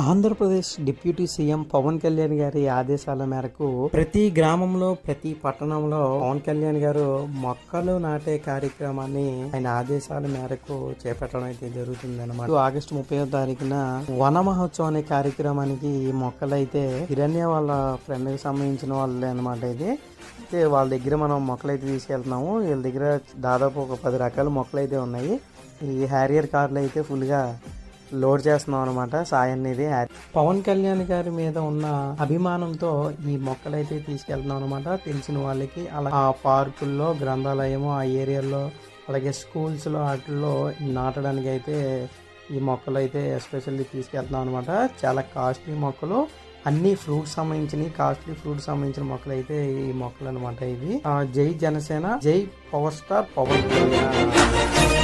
Andhra Pradesh deputy CM Pawan Kalyan గారి ఆదేశాల మేరకు ప్రతి గ్రామంలో ప్రతి పట్టణంలో పవన్ కళ్యాణ్ గారు మొక్కలు నాటే కార్యక్రమాన్ని ఆయన ఆదేశాల మేరకు చేపట్టడం అయితే జరుగుతుంది అనమాట. ఆగస్టు 30వ తారీఖున వన మహోత్సవం అనే కార్యక్రమానికి ఈ మొక్కలు అయితే హిరణ్య వాళ్ళ ఫ్రెండ్ కి సంబంధించిన వాళ్ళే అనమాట. అయితే వాళ్ళ దగ్గర మనం మొక్కలు అయితే తీసుకెళ్తున్నాము. వీళ్ళ దగ్గర దాదాపు ఒక 10 రకాల మొక్కలు అయితే ఉన్నాయి. ఈ హ్యారియర్ కార్లు అయితే ఫుల్ గా లోడ్ చేస్తున్నాం అనమాట. సాయన్నిది పవన్ కళ్యాణ్ గారి మీద ఉన్న అభిమానంతో ఈ మొక్కలైతే తీసుకెళ్తున్నాం అనమాట. తెలిసిన వాళ్ళకి అలా ఆ పార్కుల్లో, గ్రంథాలయము, ఆ ఏరియాలో, అలాగే స్కూల్స్లో వాటిల్లో నాటడానికి అయితే ఈ మొక్కలు అయితే ఎస్పెషల్లీ తీసుకెళ్తున్నాం అనమాట. చాలా కాస్ట్లీ మొక్కలు, అన్ని ఫ్రూట్స్ సంబంధించిన కాస్ట్లీ ఫ్రూట్స్ సంబంధించిన మొక్కలు అయితే ఈ మొక్కలు అనమాట. ఇవి జై జనసేన, జై పవర్ స్టార్ పవన్ కళ్యాణ్.